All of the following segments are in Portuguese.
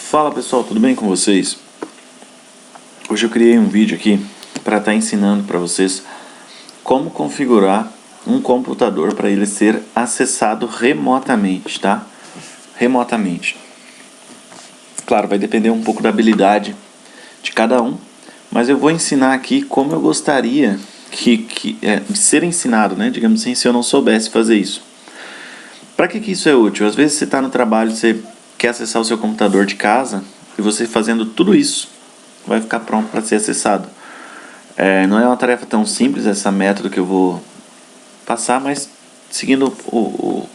Fala pessoal, tudo bem com vocês? Hoje eu criei um vídeo aqui para estar ensinando para vocês como configurar um computador para ele ser acessado remotamente, tá? Remotamente. Claro, vai depender um pouco da habilidade de cada um, mas eu vou ensinar aqui como eu gostaria de ser ensinado, né? Digamos assim, se eu não soubesse fazer isso. Para que isso é útil? Às vezes você está no trabalho, você quer acessar o seu computador de casa e você fazendo tudo isso vai ficar pronto para ser acessado. Não é uma tarefa tão simples essa método que eu vou passar, mas seguindo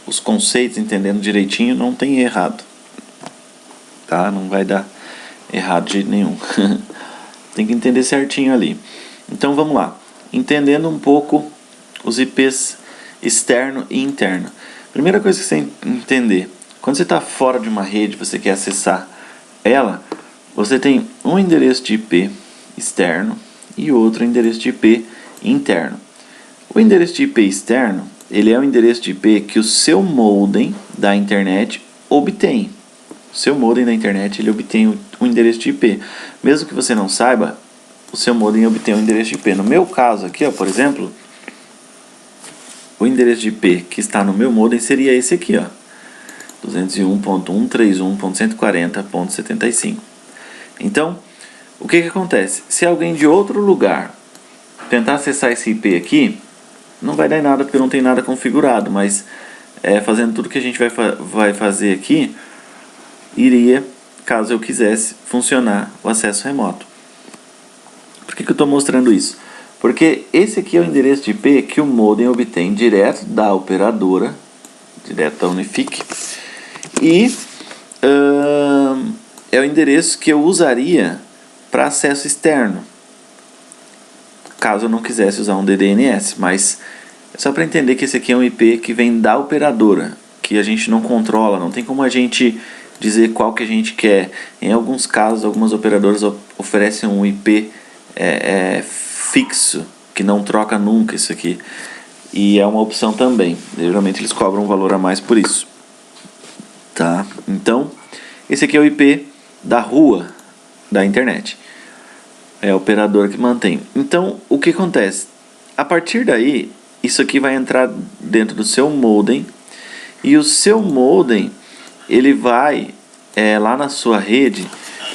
os conceitos, entendendo direitinho, não tem errado. Tá? Não vai dar errado de jeito nenhum. Tem que entender certinho ali. Então vamos lá. Entendendo um pouco os IPs externo e interno. Primeira coisa que você tem que entender, quando você está fora de uma rede, você quer acessar ela, você tem um endereço de IP externo e outro endereço de IP interno. O endereço de IP externo, ele é o endereço de IP que o seu modem da internet obtém. O seu modem da internet, ele obtém o endereço de IP. Mesmo que você não saiba, o seu modem obtém o endereço de IP. No meu caso aqui, por exemplo, o endereço de IP que está no meu modem seria esse aqui, 201.131.140.75. Então, o que acontece? Se alguém de outro lugar tentar acessar esse IP aqui, não vai dar em nada porque não tem nada configurado, mas fazendo tudo que a gente vai fazer aqui, iria, caso eu quisesse, funcionar o acesso remoto. Por que eu estou mostrando isso? Porque esse aqui é o endereço de IP que o modem obtém direto da operadora, direto da Unifique, e é o endereço que eu usaria para acesso externo, caso eu não quisesse usar um DDNS, mas é só para entender que esse aqui é um IP que vem da operadora, que a gente não controla, não tem como a gente dizer qual que a gente quer. Em alguns casos, algumas operadoras oferecem um IP fixo, que não troca nunca isso aqui, e é uma opção também. Geralmente eles cobram um valor a mais por isso, tá? Então, esse aqui é o IP da rua da internet, é a operadora que mantém. Então, o que acontece? A partir daí, isso aqui vai entrar dentro do seu modem, e o seu modem, ele vai lá na sua rede,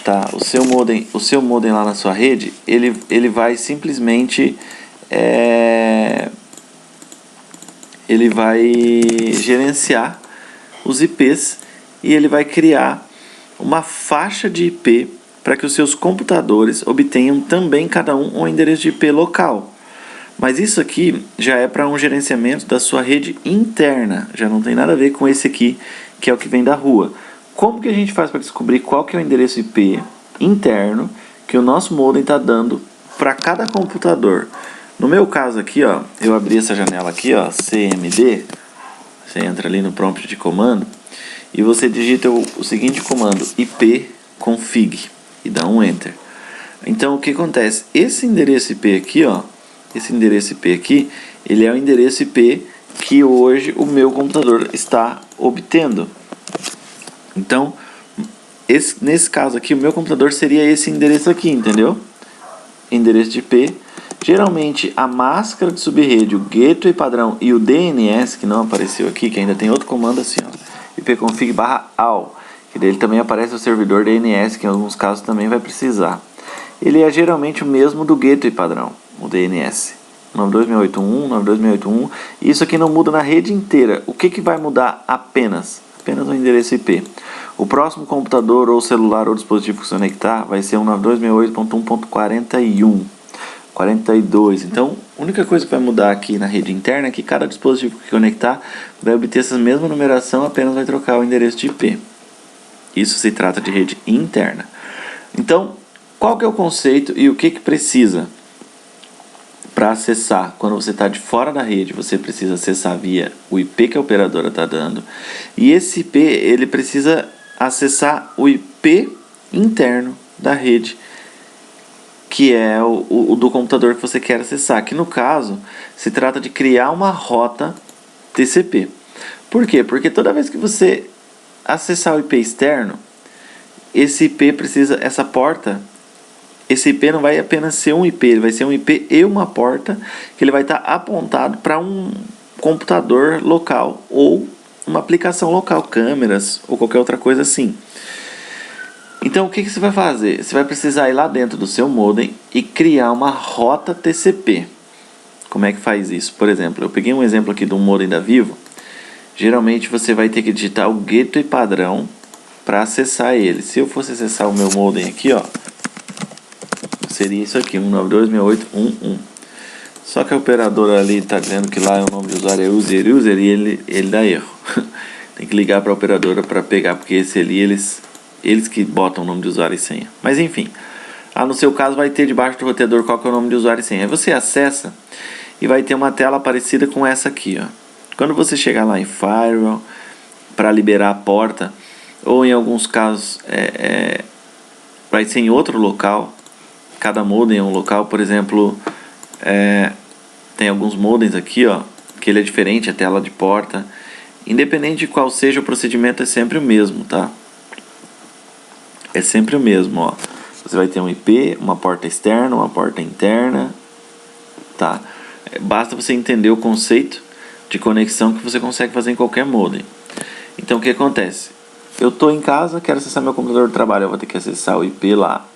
tá? O seu modem lá na sua rede, ele vai simplesmente ele vai gerenciar os IPs e ele vai criar uma faixa de IP para que os seus computadores obtenham também cada um endereço de IP local. Mas isso aqui já é para um gerenciamento da sua rede interna, já não tem nada a ver com esse aqui, que é o que vem da rua. Como que a gente faz para descobrir qual que é o endereço IP interno que o nosso modem está dando para cada computador? No meu caso aqui, eu abri essa janela aqui, CMD, você entra ali no prompt de comando e você digita o seguinte comando, ipconfig, e dá um enter. Então o que acontece? Esse endereço IP aqui, ele é o endereço IP que hoje o meu computador está obtendo. Então, nesse caso aqui, o meu computador seria esse endereço aqui, entendeu? Endereço de IP. Geralmente, a máscara de subrede, o gateway padrão e o DNS, que não apareceu aqui, que ainda tem outro comando assim, ipconfig/all, que dele também aparece o servidor DNS, que em alguns casos também vai precisar. Ele é geralmente o mesmo do gateway padrão, o DNS. 92.681, 92.681. Isso aqui não muda na rede inteira. O que vai mudar apenas? Apenas o endereço IP. O próximo computador ou celular ou dispositivo que você conectar vai ser um 92.688.1.41. 42. Então, a única coisa que vai mudar aqui na rede interna é que cada dispositivo que conectar vai obter essa mesma numeração, apenas vai trocar o endereço de IP. Isso se trata de rede interna. Então, qual que é o conceito e o que precisa para acessar? Quando você está de fora da rede, você precisa acessar via o IP que a operadora está dando. E esse IP, ele precisa acessar o IP interno da rede, que é o do computador que você quer acessar. Que no caso, se trata de criar uma rota TCP. Por quê? Porque toda vez que você acessar o IP externo, esse IP precisa, essa porta, esse IP não vai apenas ser um IP, ele vai ser um IP e uma porta que ele vai estar apontado para um computador local ou uma aplicação local, câmeras ou qualquer outra coisa assim. Então o que você vai fazer? Você vai precisar ir lá dentro do seu modem e criar uma rota TCP. Como é que faz isso? Por exemplo, eu peguei um exemplo aqui do modem da Vivo. Geralmente você vai ter que digitar o gateway padrão para acessar ele. Se eu fosse acessar o meu modem aqui, ó, seria isso aqui, 192.168.1.1. Só que a operadora ali está dizendo que lá o nome de usuário é user e ele dá erro. Tem que ligar para a operadora para pegar, porque esse ali eles que botam o nome de usuário e senha. Mas enfim, no seu caso vai ter debaixo do roteador qual que é o nome de usuário e senha. Aí você acessa e vai ter uma tela parecida com essa aqui, ó. Quando você chegar lá em Firewall para liberar a porta, ou em alguns casos vai ser em outro local. Cada modem é um local. Por exemplo, tem alguns modems aqui, ó, que ele é diferente, a tela de porta. Independente de qual seja o procedimento, é sempre o mesmo, tá? É sempre o mesmo, ó. Você vai ter um IP, uma porta externa, uma porta interna, tá? Basta você entender o conceito de conexão que você consegue fazer em qualquer modem. Então o que acontece? Eu estou em casa, quero acessar meu computador de trabalho, eu vou ter que acessar o IP lá,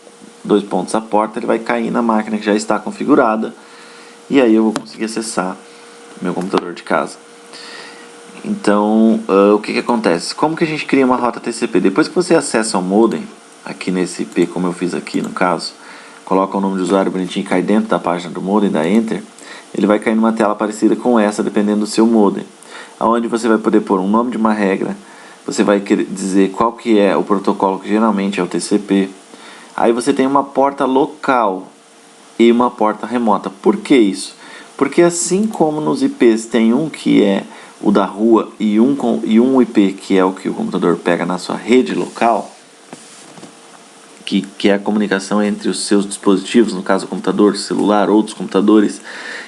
2 pontos a porta, ele vai cair na máquina que já está configurada, e aí eu vou conseguir acessar meu computador de casa. Então, o que acontece? Como que a gente cria uma rota TCP? Depois que você acessa o modem, aqui nesse IP, como eu fiz aqui no caso, coloca o nome de usuário bonitinho e cai dentro da página do modem, dá Enter, ele vai cair numa tela parecida com essa, dependendo do seu modem, onde você vai poder pôr um nome de uma regra, você vai querer dizer qual que é o protocolo, que geralmente é o TCP. Aí você tem uma porta local e uma porta remota. Por que isso? Porque assim como nos IPs tem um que é o da rua e um IP que é o que o computador pega na sua rede local, que é a comunicação entre os seus dispositivos, no caso o computador, celular, outros computadores,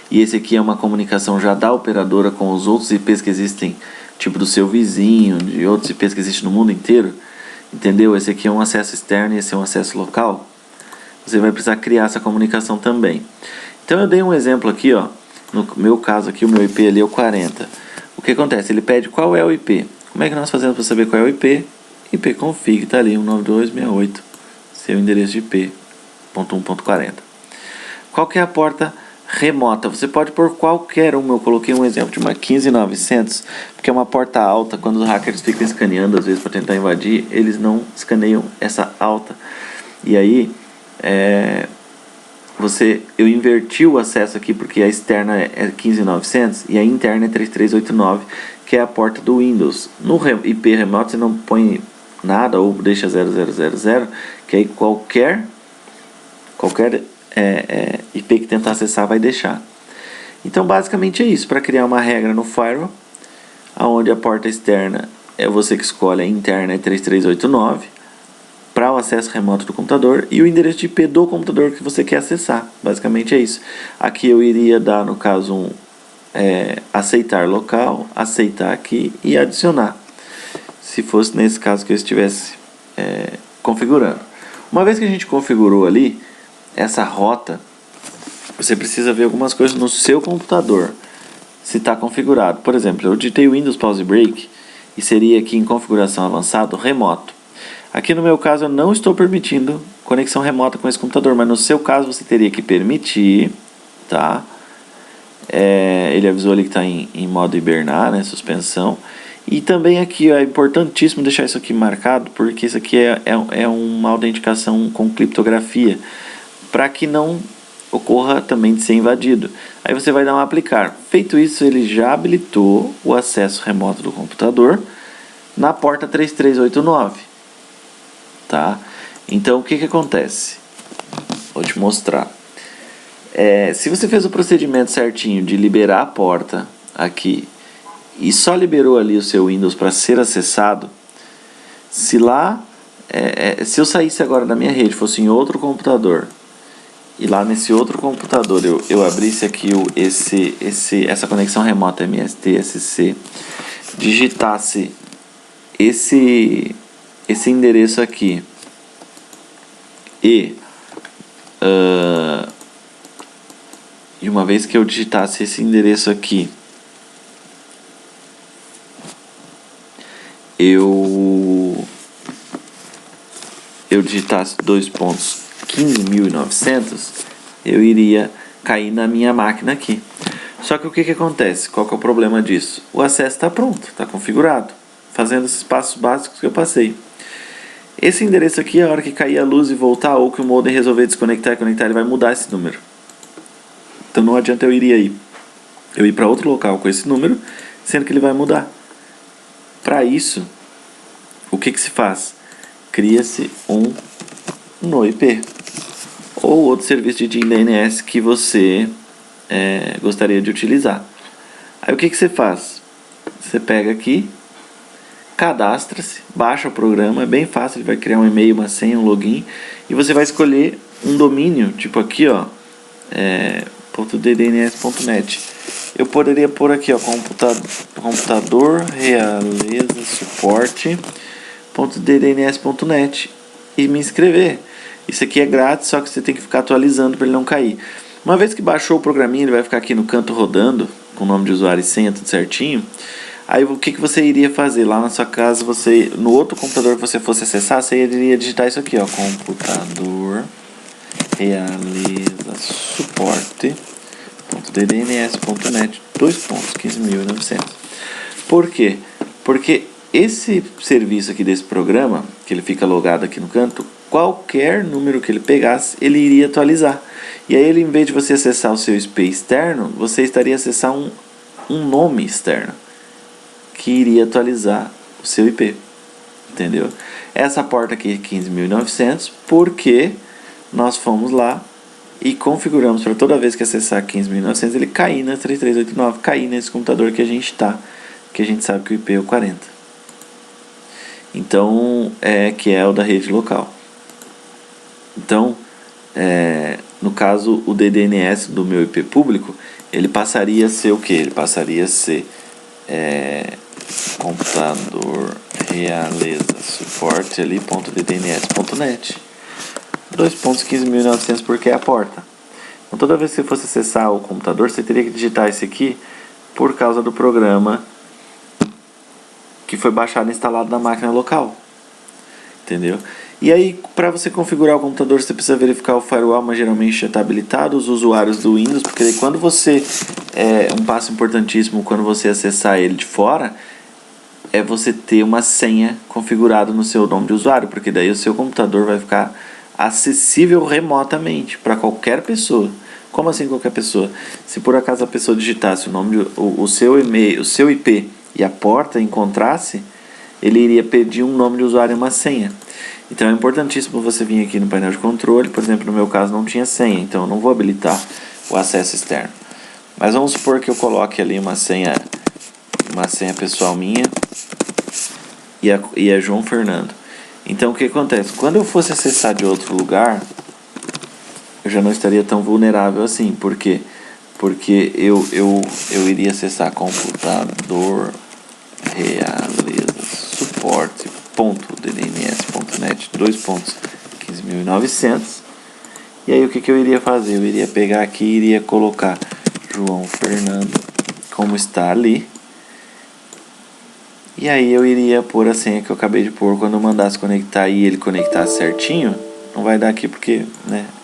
e esse aqui é uma comunicação já da operadora com os outros IPs que existem, tipo do seu vizinho, de outros IPs que existem no mundo inteiro, entendeu? Esse aqui é um acesso externo e esse é um acesso local. Você vai precisar criar essa comunicação também. Então eu dei um exemplo aqui, ó. No meu caso aqui, o meu IP ali é o 40. O que acontece? Ele pede qual é o IP. Como é que nós fazemos para saber qual é o IP? ipconfig, está ali, 192.168, seu endereço de IP, .1.40. Qual que é a porta remota? Você pode pôr qualquer uma. Eu coloquei um exemplo de uma 15900, porque é uma porta alta. Quando os hackers ficam escaneando, às vezes para tentar invadir, eles não escaneiam essa alta. E aí, eu inverti o acesso aqui, porque a externa é 15900 e a interna é 3389, que é a porta do Windows. No IP remoto você não põe nada ou deixa 0000, que aí qualquer IP que tentar acessar vai deixar. Então basicamente é isso, para criar uma regra no firewall, onde a porta externa é você que escolhe, a interna é 3389, para o acesso remoto do computador, e o endereço de IP do computador que você quer acessar. Basicamente é isso. Aqui eu iria dar, no caso, aceitar local, aceitar aqui e adicionar, se fosse nesse caso que eu estivesse configurando. Uma vez que a gente configurou ali essa rota, você precisa ver algumas coisas no seu computador, se está configurado. Por exemplo, eu digitei o Windows Pause Break e seria aqui em configuração avançado remoto. Aqui no meu caso eu não estou permitindo conexão remota com esse computador, mas no seu caso você teria que permitir, tá? Ele avisou ali que está em modo hibernar, né, suspensão. E também aqui é importantíssimo deixar isso aqui marcado, porque isso aqui é uma autenticação com criptografia, para que não ocorra também de ser invadido. Aí você vai dar um aplicar. Feito isso, ele já habilitou o acesso remoto do computador na porta 3389. Tá? Então o que acontece? Vou te mostrar. Se você fez o procedimento certinho de liberar a porta aqui e só liberou ali o seu Windows para ser acessado, se eu saísse agora da minha rede, fosse em outro computador, e lá nesse outro computador eu abrisse aqui essa conexão remota MST-SC, digitasse esse endereço aqui E uma vez que eu digitasse esse endereço aqui, eu digitasse 2.15.900, eu iria cair na minha máquina aqui. Só que o que acontece? Qual que é o problema disso? O acesso está pronto, está configurado, fazendo esses passos básicos que eu passei. Esse endereço aqui, a hora que cair a luz e voltar, ou que o modem resolver desconectar e conectar, ele vai mudar esse número. Então não adianta eu ir para outro local com esse número, sendo que ele vai mudar. Para isso, o que se faz? Cria-se um NoIP ou outro serviço de DIN DNS que você gostaria de utilizar. Aí o que você faz? Você pega aqui, cadastra-se, baixa o programa, é bem fácil, ele vai criar um e-mail, uma senha, um login, e você vai escolher um domínio, tipo aqui, ó, .ddns.net. Eu poderia pôr aqui, ó, computador realeza suporte.ddns.net e me inscrever. Isso aqui é grátis, só que você tem que ficar atualizando para ele não cair. Uma vez que baixou o programinha, ele vai ficar aqui no canto rodando, com o nome de usuário e senha, tudo certinho. Aí o que você iria fazer? Lá na sua casa, no outro computador que você fosse acessar, você iria digitar isso aqui, ó, computador realeza suporte.ddns.net 2.15.900. Por quê? Porque esse serviço aqui desse programa, que ele fica logado aqui no canto, qualquer número que ele pegasse, ele iria atualizar. E aí, ele, em vez de você acessar o seu IP externo, você estaria acessando um nome externo que iria atualizar o seu IP. Entendeu? Essa porta aqui é 15.900 porque nós fomos lá e configuramos para toda vez que acessar 15.900 ele cair na 3389, cair nesse computador que a gente está, que a gente sabe que o IP é o 40. Então, que é o da rede local. Então, no caso, o DDNS do meu IP público, ele passaria a ser o que? Ele passaria a ser computador realeza suporte ali, .ddns.net 2.15.900 porque é a porta. Então, toda vez que você fosse acessar o computador, você teria que digitar esse aqui por causa do programa que foi baixado e instalado na máquina local. Entendeu? E aí, para você configurar o computador, você precisa verificar o firewall, mas geralmente já está habilitado, os usuários do Windows, porque aí quando você, um passo importantíssimo quando você acessar ele de fora, é você ter uma senha configurada no seu nome de usuário, porque daí o seu computador vai ficar acessível remotamente para qualquer pessoa. Como assim qualquer pessoa? Se por acaso a pessoa digitasse o seu e-mail, o seu IP e a porta encontrasse, ele iria pedir um nome de usuário e uma senha. Então é importantíssimo você vir aqui no painel de controle. Por exemplo, no meu caso não tinha senha, então eu não vou habilitar o acesso externo. Mas vamos supor que eu coloque ali uma senha pessoal minha e a João Fernando. Então o que acontece? Quando eu fosse acessar de outro lugar, eu já não estaria tão vulnerável assim. Por quê? Porque eu iria acessar computador realeza suporte.ddns.net 2.15.900. E aí o que eu iria fazer? Eu iria pegar aqui e iria colocar João Fernando como está ali. E aí eu iria pôr a senha que eu acabei de pôr. Quando eu mandasse conectar e ele conectar certinho, não vai dar aqui porque,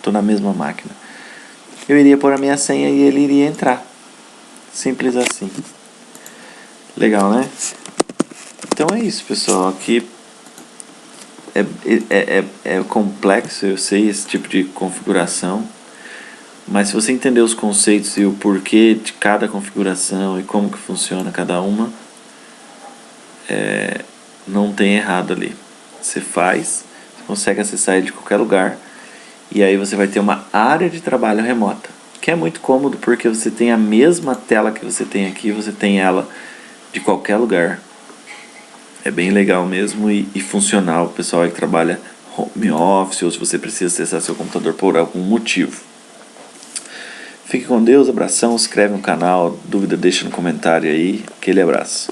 tô na mesma máquina. Eu iria pôr a minha senha e ele iria entrar. Simples assim. Legal, né? Então é isso, pessoal. Aqui é complexo, eu sei, esse tipo de configuração. Mas se você entender os conceitos e o porquê de cada configuração e como que funciona cada uma, não tem errado ali. Você faz, você consegue acessar ele de qualquer lugar. E aí você vai ter uma área de trabalho remota, que é muito cômodo porque você tem a mesma tela que você tem aqui, você tem ela de qualquer lugar. É bem legal mesmo e funcional. O pessoal aí que trabalha home office ou se você precisa acessar seu computador por algum motivo. Fique com Deus, abração, inscreve no canal, dúvida deixa no comentário aí. Aquele abraço.